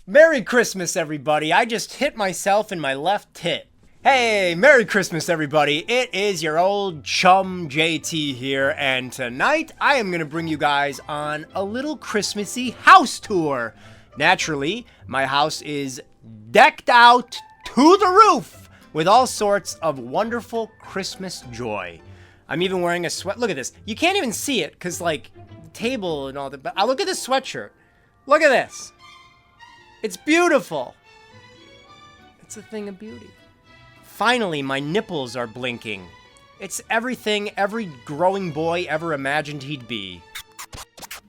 Merry Christmas, everybody. I just hit myself in my left tit. Hey, Merry Christmas, everybody. It is your old chum JT here, and tonight I am going to bring you guys on a little Christmassy house tour. Naturally, my house is decked out to the roof with all sorts of wonderful Christmas joy. I'm even wearing a sweat. Look at this. You can't even see it because, like, the table and all that. But look at this sweatshirt. Look at this. It's beautiful. It's a thing of beauty. Finally, my nipples are blinking. It's everything every growing boy ever imagined he'd be.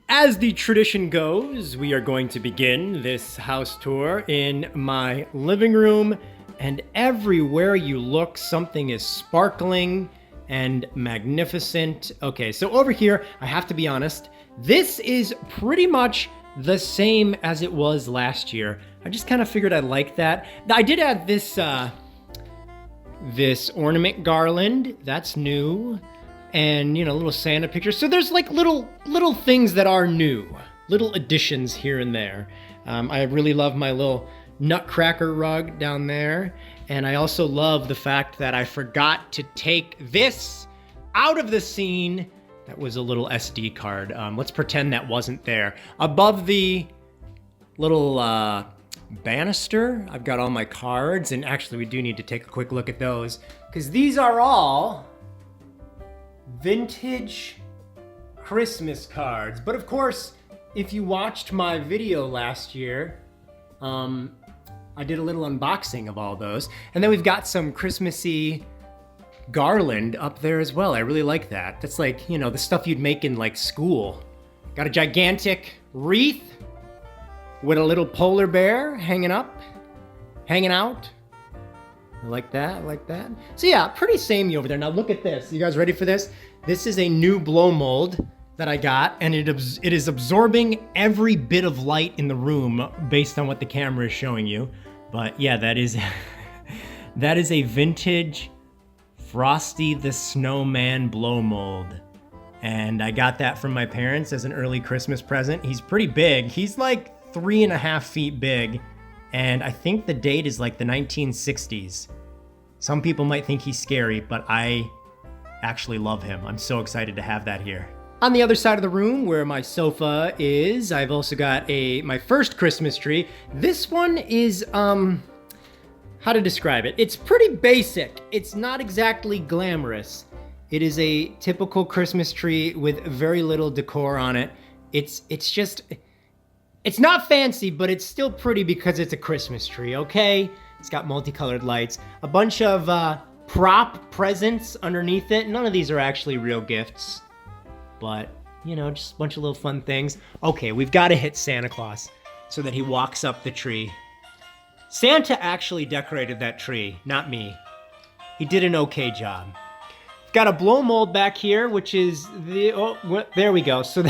As the tradition goes, we are going to begin this house tour in my living room, and everywhere you look, something is sparkling and magnificent. Okay, so over here, I have to be honest, this is pretty much the same as it was last year. I just kind of figured I liked that. Now, I did add this this ornament garland. That's new. And, you know, little Santa pictures. So there's like little things that are new. Little additions here and there. I really love my little nutcracker rug down there. And I also love the fact that I forgot to take this out of the scene. That was a little SD card. Let's pretend that wasn't there. Above the little banister, I've got all my cards, and actually we do need to take a quick look at those, because these are all vintage Christmas cards. But of course, if you watched my video last year, I did a little unboxing of all those. And then we've got some Christmassy garland up there as well. I really like that. That's like, you know, the stuff you'd make in like school. Got a gigantic wreath with a little polar bear hanging out. I like that, I like that. So yeah, pretty samey over there. Now look at this. You guys ready for this? This is a new blow mold that I got, and it is absorbing every bit of light in the room based on what the camera is showing you. But yeah, that is that is a vintage Frosty the Snowman blow mold. And I got that from my parents as an early Christmas present. He's pretty big. He's like 3.5 feet big. And I think the date is like the 1960s. Some people might think he's scary, but I actually love him. I'm so excited to have that here. On the other side of the room where my sofa is, I've also got my first Christmas tree. This one is, how to describe it? It's pretty basic. It's not exactly glamorous. It is a typical Christmas tree with very little decor on it. It's not fancy, but it's still pretty because it's a Christmas tree, okay? It's got multicolored lights, a bunch of prop presents underneath it. None of these are actually real gifts, but, you know, just a bunch of little fun things. Okay, we've got to hit Santa Claus so that he walks up the tree. Santa actually decorated that tree, not me. He did an okay job. Got a blow mold back here, which is there we go. So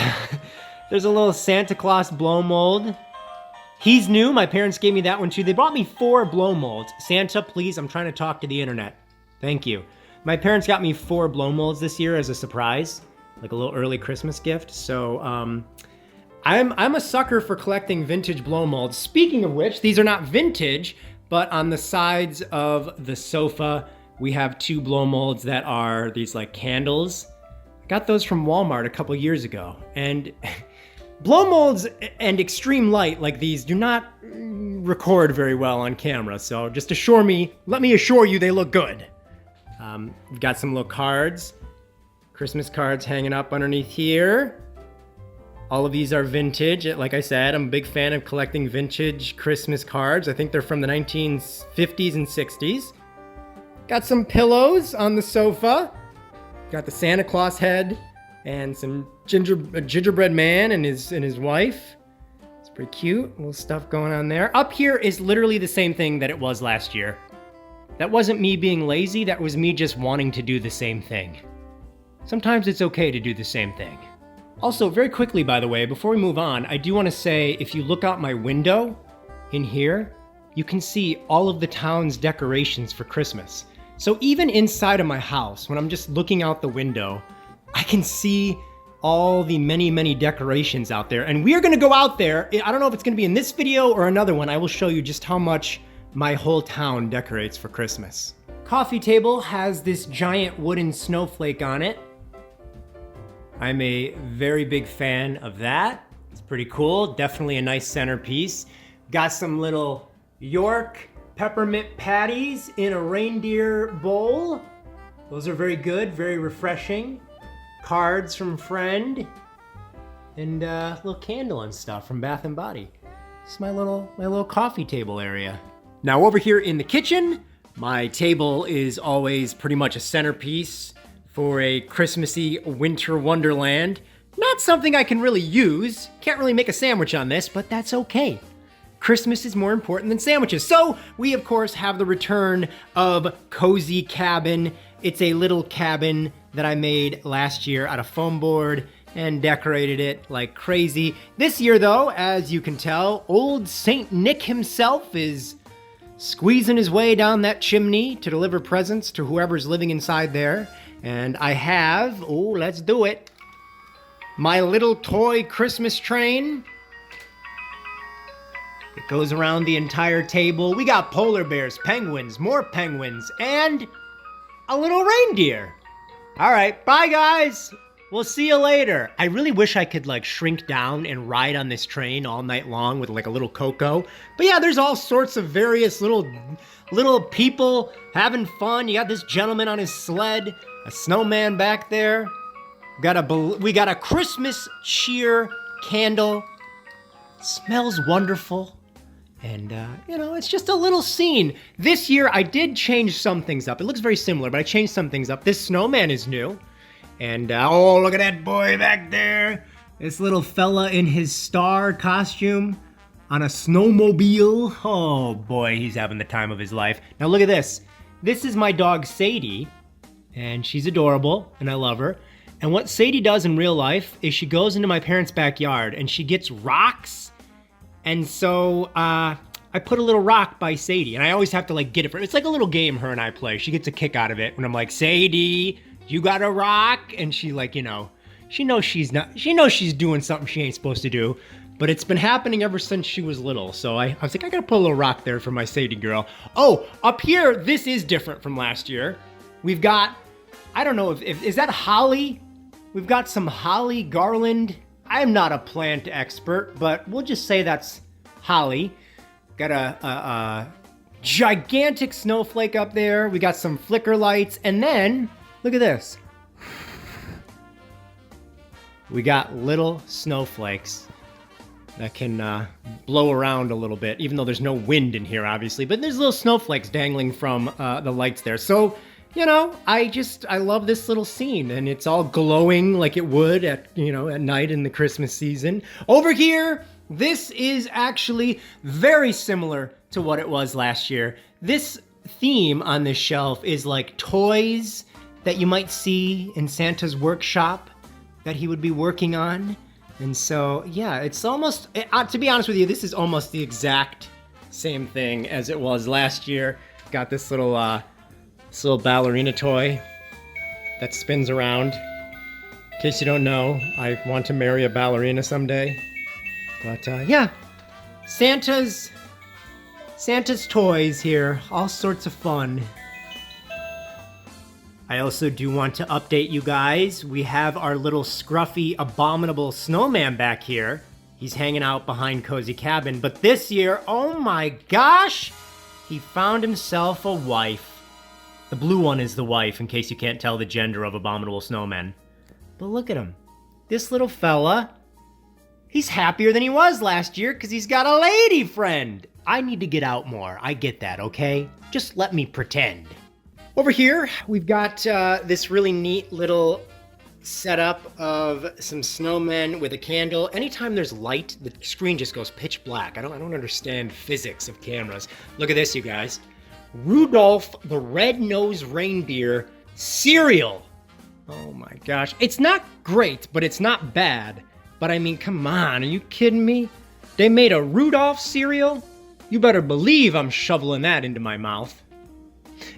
there's a little Santa Claus blow mold. He's new. My parents gave me that one too. They bought me 4 blow molds. Santa, please, I'm trying to talk to the internet. Thank you. My parents got me 4 blow molds this year as a surprise, like a little early Christmas gift. So I'm a sucker for collecting vintage blow molds. Speaking of which, these are not vintage, but on the sides of the sofa, we have 2 blow molds that are these like candles. I got those from Walmart a couple years ago. And blow molds and extreme light like these do not record very well on camera. So just let me assure you they look good. We've got some little cards, Christmas cards hanging up underneath here. All of these are vintage. Like I said, I'm a big fan of collecting vintage Christmas cards. I think they're from the 1950s and 60s. Got some pillows on the sofa. Got the Santa Claus head and some gingerbread man and his wife. It's pretty cute. Little stuff going on there. Up here is literally the same thing that it was last year. That wasn't me being lazy. That was me just wanting to do the same thing. Sometimes it's okay to do the same thing. Also, very quickly, by the way, before we move on, I do want to say, if you look out my window in here, you can see all of the town's decorations for Christmas. So even inside of my house, when I'm just looking out the window, I can see all the many decorations out there. And we are gonna go out there. I don't know if it's gonna be in this video or another one. I will show you just how much my whole town decorates for Christmas. Coffee table has this giant wooden snowflake on it. I'm a very big fan of that. It's pretty cool. Definitely a nice centerpiece. Got some little York peppermint patties in a reindeer bowl. Those are very good, very refreshing. Cards from friend, and a little candle and stuff from Bath and Body. It's my little coffee table area. Now over here in the kitchen, my table is always pretty much a centerpiece for a Christmassy winter wonderland. Not something I can really use. Can't really make a sandwich on this, but that's okay. Christmas is more important than sandwiches. So we of course have the return of Cozy Cabin. It's a little cabin that I made last year out of foam board and decorated it like crazy. This year though, as you can tell, old Saint Nick himself is squeezing his way down that chimney to deliver presents to whoever's living inside there. And I have, oh, let's do it, my little toy Christmas train. It goes around the entire table. We got polar bears, penguins, more penguins, and a little reindeer. All right, bye guys. We'll see you later. I really wish I could like shrink down and ride on this train all night long with like a little Coco. But yeah, there's all sorts of various little people having fun. You got this gentleman on his sled, a snowman back there. We got a Christmas cheer candle. It smells wonderful. And, you know, it's just a little scene. This year, I did change some things up. It looks very similar, but I changed some things up. This snowman is new. And, oh, look at that boy back there. This little fella in his star costume on a snowmobile. Oh, boy, he's having the time of his life. Now, look at this. This is my dog, Sadie. And she's adorable, and I love her. And what Sadie does in real life is she goes into my parents' backyard, and she gets rocks. And so, I put a little rock by Sadie, and I always have to like get it for her. It's like a little game her and I play. She gets a kick out of it when I'm like, Sadie, you got a rock? And she like, you know, she knows she's doing something she ain't supposed to do, but it's been happening ever since she was little. So I was like, I gotta put a little rock there for my Sadie girl. Oh, up here, this is different from last year. We've got, I don't know if is that holly? We've got some holly garland. I'm not a plant expert, but we'll just say that's holly. Got a gigantic snowflake up there. We got some flicker lights, and then look at this. We got little snowflakes that can blow around a little bit, even though there's no wind in here, obviously. But there's little snowflakes dangling from the lights there. So, you know, I love this little scene, and it's all glowing like it would at night in the Christmas season. Over here, this is actually very similar to what it was last year. This theme on this shelf is like toys that you might see in Santa's workshop that he would be working on. And so, yeah, it's almost, to be honest with you, this is almost the exact same thing as it was last year. Got this little ballerina toy that spins around. In case you don't know, I want to marry a ballerina someday. But yeah, Santa's toys here, all sorts of fun. I also do want to update you guys. We have our little scruffy, abominable snowman back here. He's hanging out behind Cozy Cabin. But this year, oh my gosh, he found himself a wife. The blue one is the wife, in case you can't tell the gender of abominable snowmen. But look at him. This little fella, he's happier than he was last year because he's got a lady friend. I need to get out more. I get that, okay? Just let me pretend. Over here, we've got this really neat little setup of some snowmen with a candle. Anytime there's light, the screen just goes pitch black. I don't understand physics of cameras. Look at this, you guys. Rudolph the Red-Nosed Reindeer cereal. Oh my gosh. It's not great, but it's not bad. But I mean, come on, are you kidding me? They made a Rudolph cereal? You better believe I'm shoveling that into my mouth.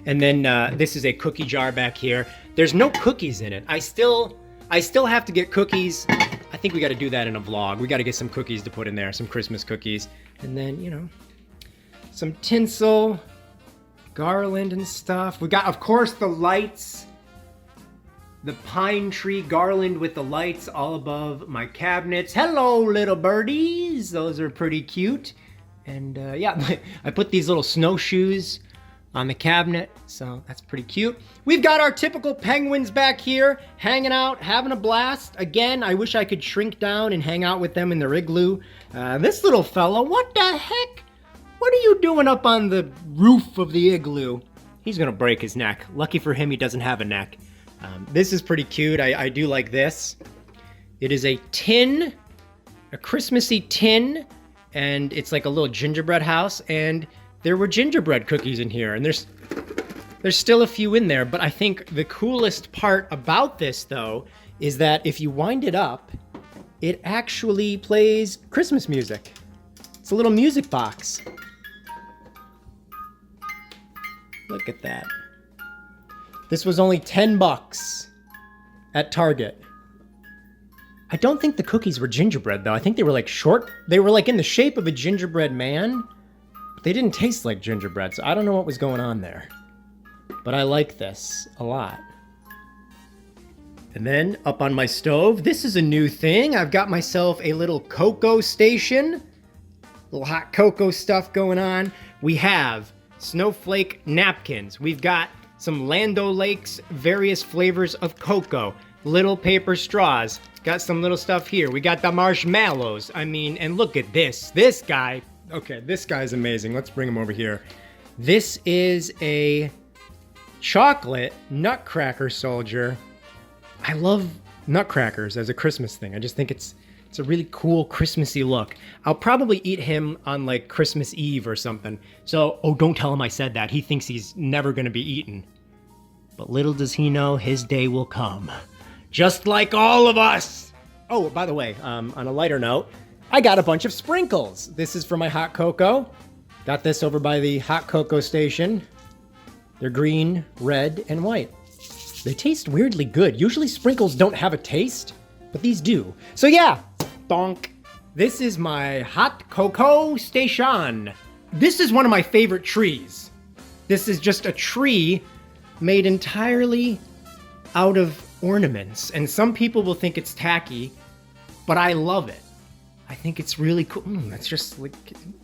And then this is a cookie jar back here. There's no cookies in it. I still I still have to get cookies. I think we got to do that in a vlog. We got to get some cookies to put in there, some Christmas cookies. And then, you know, some tinsel, garland and stuff. We got, of course, the lights. The pine tree garland with the lights all above my cabinets. Hello, little birdies. Those are pretty cute. And yeah, I put these little snowshoes on the cabinet, so that's pretty cute. We've got our typical penguins back here, hanging out, having a blast. Again, I wish I could shrink down and hang out with them in their igloo. This little fella, what the heck? What are you doing up on the roof of the igloo? He's gonna break his neck. Lucky for him, he doesn't have a neck. This is pretty cute. I do like this. It is a tin, a Christmassy tin, and it's like a little gingerbread house, and there were gingerbread cookies in here, and there's still a few in there, but I think the coolest part about this, though, is that if you wind it up, it actually plays Christmas music. It's a little music box. Look at that. This was only 10 bucks at Target. I don't think the cookies were gingerbread, though. I think they were like short. They were like in the shape of a gingerbread man. But they didn't taste like gingerbread, so I don't know what was going on there. But I like this a lot. And then up on my stove, this is a new thing. I've got myself a little cocoa station. Little hot cocoa stuff going on. We have snowflake napkins. We've got some Land O'Lakes various flavors of cocoa, little paper straws. Got some little stuff here. We got the marshmallows. I mean, and look at this. This guy. Okay, this guy's amazing. Let's bring him over here. This is a chocolate nutcracker soldier. I love nutcrackers as a Christmas thing. I just think it's a really cool Christmassy look. I'll probably eat him on like Christmas Eve or something. So, oh, don't tell him I said that. He thinks he's never gonna be eaten. But little does he know, his day will come. Just like all of us. Oh, by the way, on a lighter note, I got a bunch of sprinkles. This is for my hot cocoa. Got this over by the hot cocoa station. They're green, red, and white. They taste weirdly good. Usually sprinkles don't have a taste, but these do. So yeah, donk. This is my hot cocoa station. This is one of my favorite trees. This is just a tree made entirely out of ornaments. And some people will think it's tacky, but I love it. I think it's really cool. That's just like,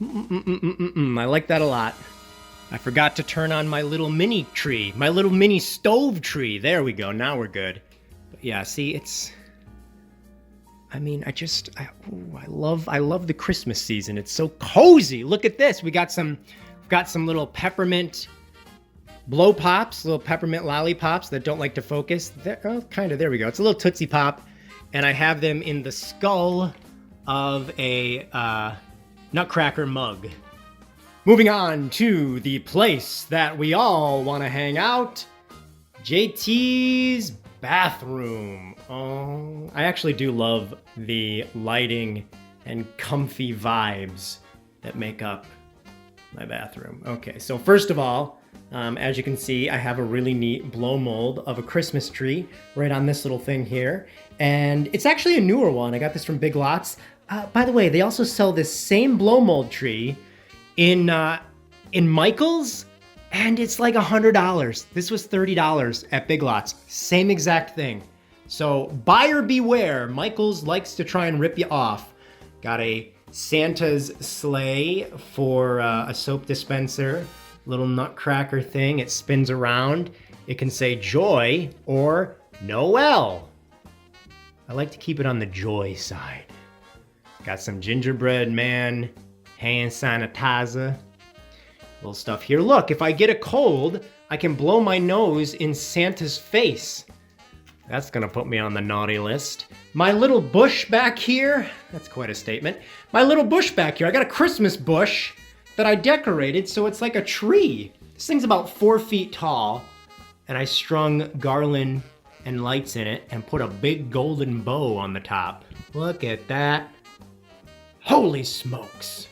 I like that a lot. I forgot to turn on my little mini tree, my little mini stove tree. There we go, now we're good. But yeah, see, it's, I mean, I love the Christmas season. It's so cozy. Look at this. We've got some little peppermint blow pops, little peppermint lollipops that don't like to focus. Oh, kind of, there we go. It's a little Tootsie Pop. And I have them in the skull of a nutcracker mug. Moving on to the place that we all want to hang out, JT's bathroom. Oh, I actually do love the lighting and comfy vibes that make up my bathroom. Okay, so first of all, as you can see, I have a really neat blow mold of a Christmas tree right on this little thing here. And it's actually a newer one. I got this from Big Lots. By the way, they also sell this same blow mold tree in Michael's, and it's like $100. This was $30 at Big Lots. Same exact thing. So buyer beware. Michael's likes to try and rip you off. Got a Santa's sleigh for a soap dispenser. Little nutcracker thing. It spins around. It can say joy or Noel. I like to keep it on the joy side. Got some gingerbread man, hand sanitizer, little stuff here. Look, if I get a cold, I can blow my nose in Santa's face. That's gonna put me on the naughty list. My little bush back here, that's quite a statement. My little bush back here, I got a Christmas bush that I decorated so it's like a tree. This thing's about 4 feet tall, and I strung garland and lights in it and put a big golden bow on the top. Look at that. Holy smokes.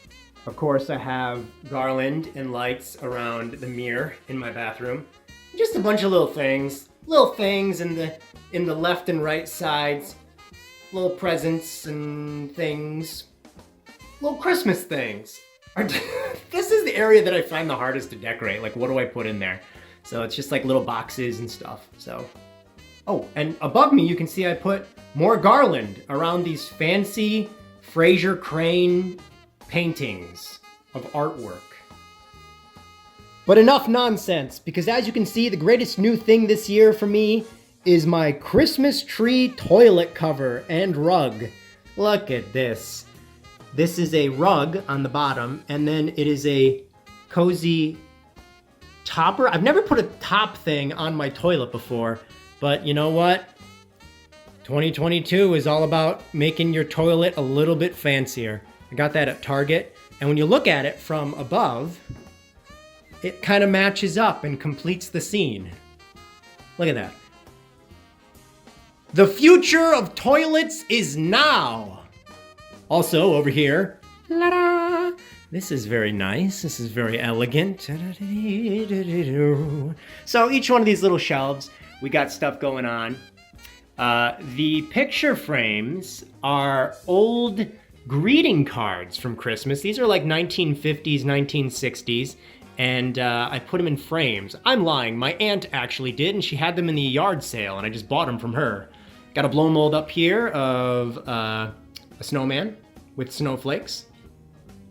Of course, I have garland and lights around the mirror in my bathroom. Just a bunch of little things. little things in the left and right sides, little presents and things, little Christmas things. This is the area that I find the hardest to decorate. Like, what do I put in there? So it's just like little boxes and stuff. So, oh, and above me you can see I put more garland around these fancy Fraser Crane paintings of artwork. But enough nonsense, because as you can see, the greatest new thing this year for me is my Christmas tree toilet cover and rug. Look at this. This is a rug on the bottom, and then it is a cozy topper. I've never put a top thing on my toilet before, but you know what? 2022 is all about making your toilet a little bit fancier. I got that at Target, and when you look at it from above, it kind of matches up and completes the scene. Look at that. The future of toilets is now. Also over here, la-da, this is very nice. This is very elegant. So each one of these little shelves, we got stuff going on. The picture frames are old greeting cards from Christmas. These are like 1950s, 1960s. And I put them in frames. I'm lying, my aunt actually did, and she had them in the yard sale, and I just bought them from her. Got a blow mold up here of a snowman with snowflakes.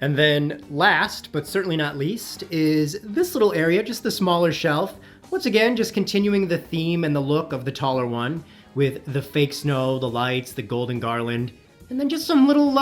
And then last, but certainly not least, is this little area, just the smaller shelf. Once again, just continuing the theme and the look of the taller one with the fake snow, the lights, the golden garland, and then just some little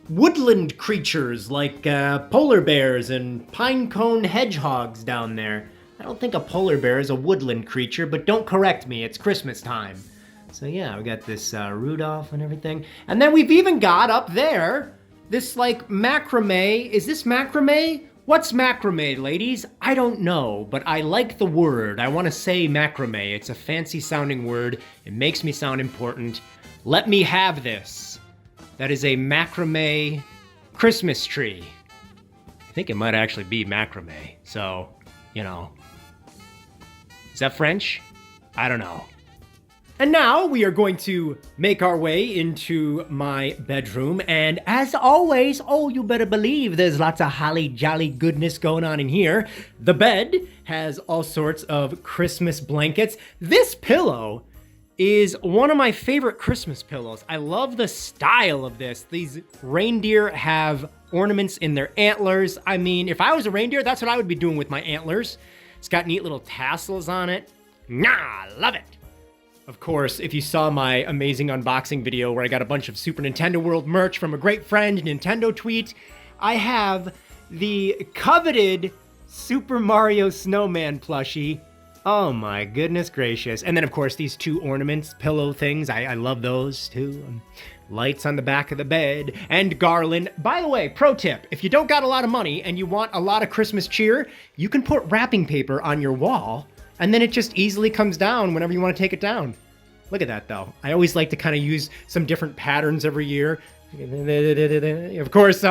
woodland creatures like polar bears and pinecone hedgehogs down there. I don't think a polar bear is a woodland creature, but don't correct me, it's Christmas time. So yeah, we got this Rudolph and everything. And then we've even got up there this like macrame. Is this macrame? What's macrame, ladies? I don't know, but I like the word. I want to say macrame. It's a fancy sounding word. It makes me sound important. Let me have this. That is a macrame Christmas tree. I think it might actually be macrame. So, you know. Is that French? I don't know. And now we are going to make our way into my bedroom. And as always, oh, you better believe there's lots of holly jolly goodness going on in here. The bed has all sorts of Christmas blankets. This pillow is one of my favorite Christmas pillows. I love the style of this. These reindeer have ornaments in their antlers. I mean, if I was a reindeer, that's what I would be doing with my antlers. It's got neat little tassels on it. Nah, love it. Of course, if you saw my amazing unboxing video where I got a bunch of Super Nintendo World merch from a great friend, Nintendo Tweet, I have the coveted Super Mario Snowman plushie. Oh my goodness gracious. And then of course these two ornaments, pillow things, I love those too. Lights on the back of the bed and garland. By the way, pro tip, if you don't got a lot of money and you want a lot of Christmas cheer, you can put wrapping paper on your wall and then it just easily comes down whenever you want to take it down. Look at that though. I always like to kind of use some different patterns every year. Of course,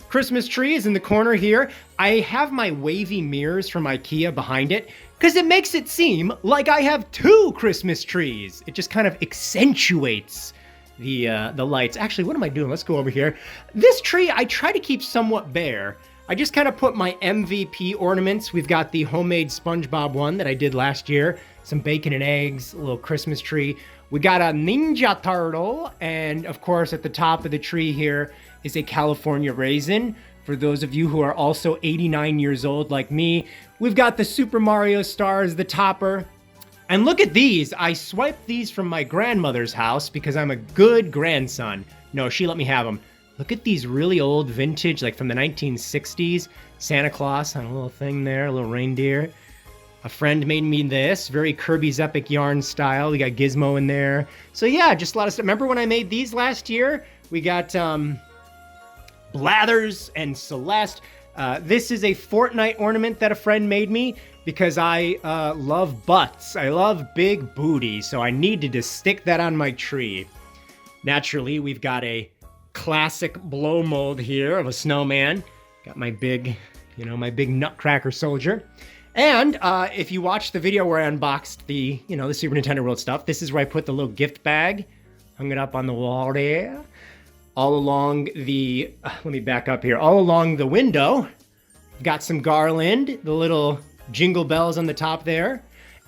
Christmas tree is in the corner here. I have my wavy mirrors from IKEA behind it because it makes it seem like I have two Christmas trees. It just kind of accentuates the lights. Actually, what am I doing? Let's go over here. This tree, I try to keep somewhat bare. I just kind of put my MVP ornaments. We've got the homemade SpongeBob one that I did last year. Some bacon and eggs, a little Christmas tree. We got a Ninja Turtle. And of course, at the top of the tree here is a California raisin. For those of you who are also 89 years old like me, we've got the Super Mario stars, the topper. And look at these. I swiped these from my grandmother's house because I'm a good grandson. No, she let me have them. Look at these really old vintage, like from the 1960s. Santa Claus on a little thing there, a little reindeer. A friend made me this, very Kirby's Epic Yarn style. We got Gizmo in there. So yeah, just a lot of stuff. Remember when I made these last year? We got Blathers and Celeste. This is a Fortnite ornament that a friend made me because I love butts. I love big booty, so I needed to stick that on my tree. Naturally, we've got a classic blow mold here of a snowman. Got my big, my big nutcracker soldier. And if you watched the video where I unboxed the, the Super Nintendo World stuff, this is where I put the little gift bag, hung it up on the wall there. All along the, let me back up here, all along the window, got some garland, the little jingle bells on the top there.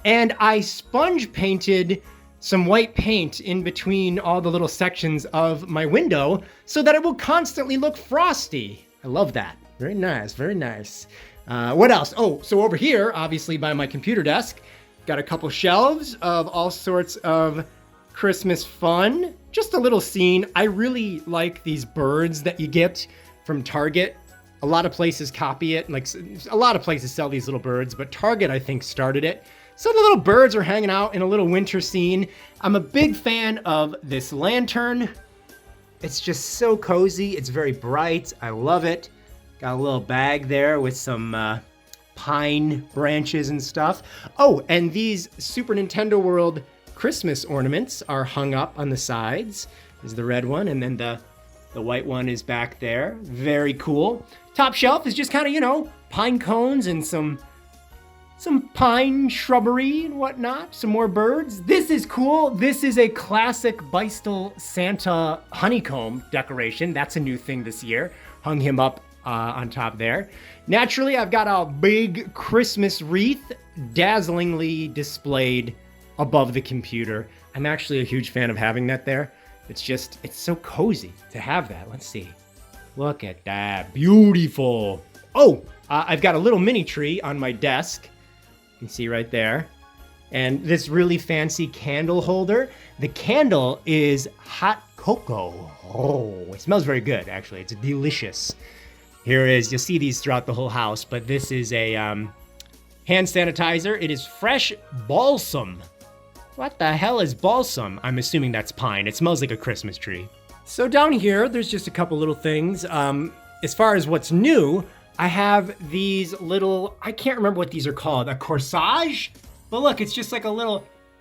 And I sponge painted some white paint in between all the little sections of my window so that it will constantly look frosty. I love that. Very nice, very nice. What else? Oh, so over here, obviously by my computer desk, got a couple shelves of all sorts of Christmas fun. Just a little scene. I really like these birds that you get from Target. A lot of places copy it. Like a lot of places sell these little birds, but Target, I think, started it. So the little birds are hanging out in a little winter scene. I'm a big fan of this lantern. It's just so cozy. It's very bright. I love it. Got a little bag there with some pine branches and stuff. Oh, and these Super Nintendo World Christmas ornaments are hung up on the sides. There's the red one, and then the white one is back there. Very cool. Top shelf is just kind of, pine cones and some pine shrubbery and whatnot. Some more birds. This is cool. This is a classic Beistel Santa honeycomb decoration. That's a new thing this year. Hung him up on top there. Naturally, I've got a big Christmas wreath dazzlingly displayed above the computer. I'm actually a huge fan of having that there. It's so cozy to have that. Let's see. Look at that. Beautiful. Oh, I've got a little mini tree on my desk. You can see right there. And this really fancy candle holder. The candle is hot cocoa. Oh, it smells very good, actually. It's delicious. Here is, you'll see these throughout the whole house, but this is a hand sanitizer. It is fresh balsam. What the hell is balsam? I'm assuming that's pine. It smells like a Christmas tree. So down here, there's just a couple little things. As far as what's new, I have these little, I can't remember what these are called, a corsage? But look, it's just like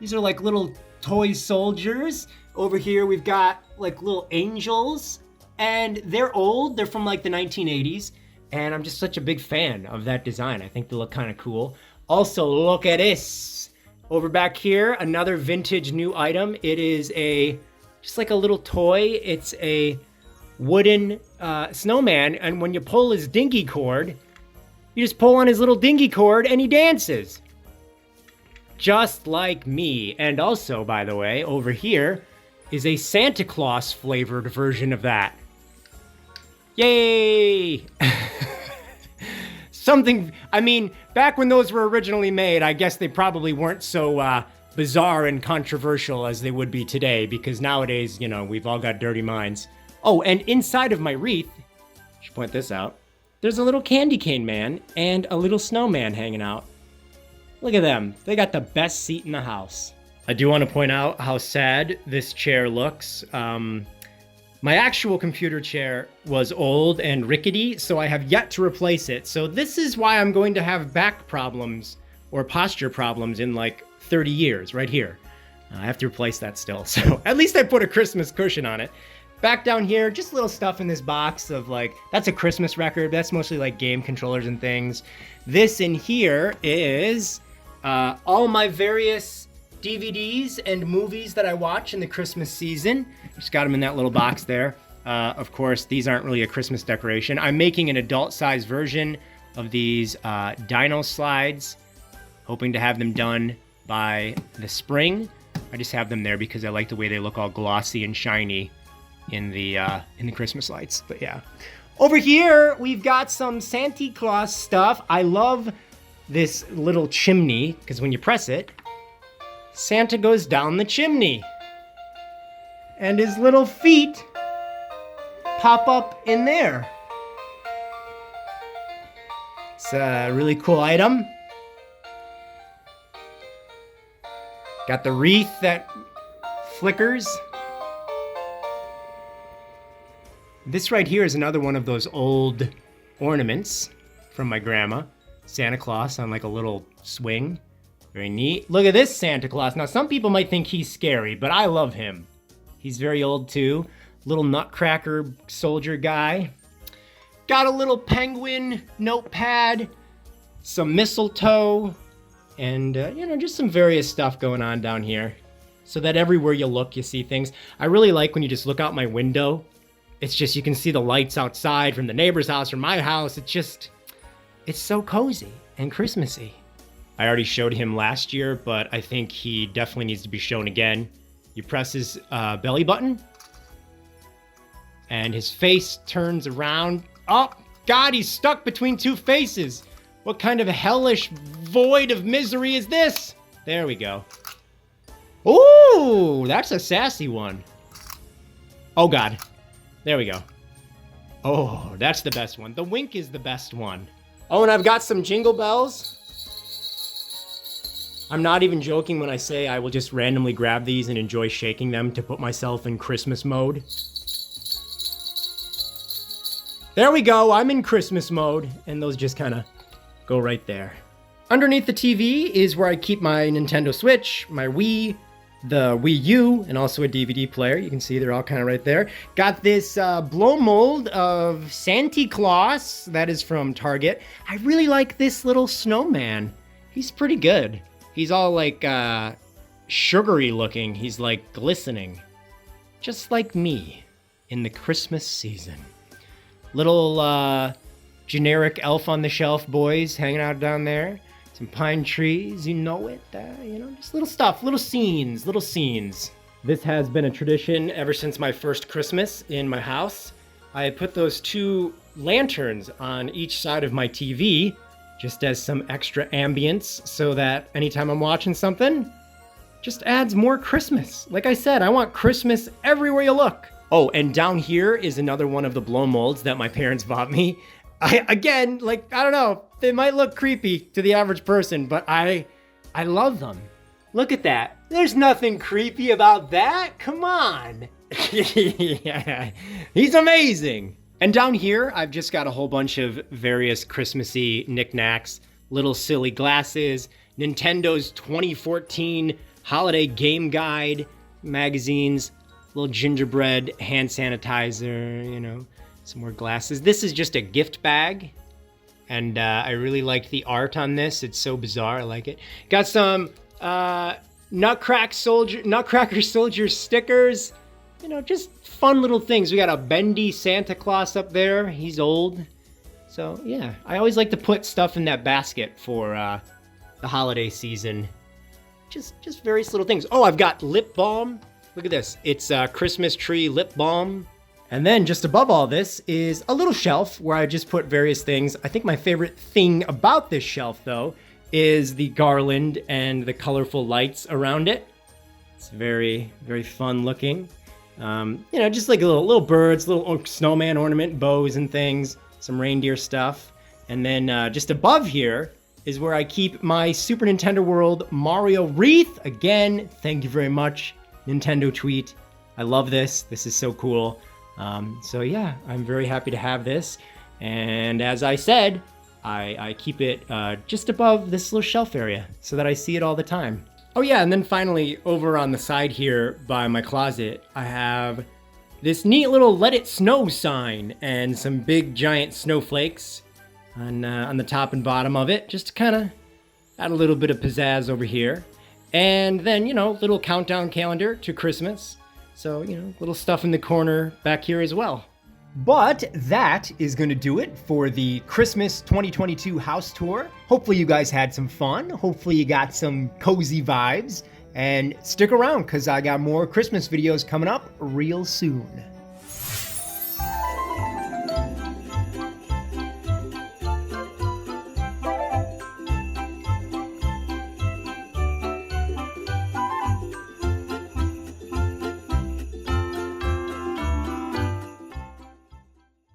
these are like little toy soldiers. Over here, we've got like little angels. And they're old. They're from like the 1980s. And I'm just such a big fan of that design. I think they look kind of cool. Also, look at this. Over back here, another vintage new item. It is just like a little toy. It's a wooden snowman. And when you pull his dinghy cord, you just pull on his little dinghy cord and he dances. Just like me. And also, by the way, over here is a Santa Claus flavored version of that. Yay! Back when those were originally made, I guess they probably weren't so bizarre and controversial as they would be today, because nowadays, we've all got dirty minds. Oh, and inside of my wreath, I should point this out, there's a little candy cane man and a little snowman hanging out. Look at them. They got the best seat in the house. I do want to point out how sad this chair looks. My actual computer chair was old and rickety, so I have yet to replace it. So this is why I'm going to have back problems or posture problems in like 30 years, right here. I have to replace that still. So at least I put a Christmas cushion on it. Back down here, just little stuff in this box of like, that's a Christmas record. That's mostly like game controllers and things. This in here is all my various DVDs and movies that I watch in the Christmas season. Just got them in that little box there. Of course, these aren't really a Christmas decoration. I'm making an adult-sized version of these dino slides, hoping to have them done by the spring. I just have them there because I like the way they look all glossy and shiny in the Christmas lights. But yeah. Over here, we've got some Santa Claus stuff. I love this little chimney because when you press it, Santa goes down the chimney. And his little feet pop up in there. It's a really cool item. Got the wreath that flickers. This right here is another one of those old ornaments from my grandma. Santa Claus on like a little swing. Very neat. Look at this Santa Claus. Now, some people might think he's scary, but I love him. He's very old too. Little nutcracker soldier guy. Got a little penguin notepad some mistletoe, and just some various stuff going on down here, so that everywhere you look, you see things. I really like when you just look out my window. It's just, you can see the lights outside from the neighbor's house, from my house. It's so cozy and Christmassy. I already showed him last year, but I think he definitely needs to be shown again. You press his belly button, and his face turns around. Oh, God, he's stuck between two faces. What kind of hellish void of misery is this? There we go. Ooh, that's a sassy one. Oh, God. There we go. Oh, that's the best one. The wink is the best one. Oh, and I've got some jingle bells. I'm not even joking when I say I will just randomly grab these and enjoy shaking them to put myself in Christmas mode. There we go, I'm in Christmas mode, and those just kind of go right there. Underneath the TV is where I keep my Nintendo Switch, my Wii, the Wii U, and also a DVD player. You can see they're all kind of right there. Got this blow mold of Santa Claus that is from Target. I really like this little snowman. He's pretty good. He's all like sugary looking. He's like glistening, just like me in the Christmas season. Little generic elf on the shelf boys hanging out down there. Some pine trees, you know it, just little stuff, little scenes. This has been a tradition ever since my first Christmas in my house. I put those two lanterns on each side of my TV, just as some extra ambience, so that anytime I'm watching something, just adds more Christmas. Like I said, I want Christmas everywhere you look. Oh, and down here is another one of the blow molds that my parents bought me. I don't know, they might look creepy to the average person, but I love them. Look at that. There's nothing creepy about that. Come on. Yeah, he's amazing. And down here, I've just got a whole bunch of various Christmassy knickknacks, little silly glasses, Nintendo's 2014 holiday game guide, magazines, little gingerbread hand sanitizer, some more glasses. This is just a gift bag, and I really like the art on this. It's so bizarre. I like it. Got some Nutcracker Soldier stickers. Just fun little things. We got a bendy Santa Claus up there. He's old. So yeah, I always like to put stuff in that basket for the holiday season. Just various little things. Oh, I've got lip balm. Look at this. It's a Christmas tree lip balm. And then just above all this is a little shelf where I just put various things. I think my favorite thing about this shelf, though, is the garland and the colorful lights around it. It's very, very fun looking. Just like little birds, little snowman ornament, bows and things, some reindeer stuff. And then just above here is where I keep my Super Nintendo World Mario wreath. Again, thank you very much, Nintendo tweet. I love this. This is so cool. So yeah, I'm very happy to have this. And as I said, I keep it just above this little shelf area so that I see it all the time. Oh yeah, and then finally over on the side here by my closet, I have this neat little Let It Snow sign and some big giant snowflakes on the top and bottom of it, just to kind of add a little bit of pizzazz over here. And then, little countdown calendar to Christmas. So, little stuff in the corner back here as well. But that is going to do it for the Christmas 2022 house tour. Hopefully you guys had some fun. Hopefully you got some cozy vibes. And stick around because I got more Christmas videos coming up real soon.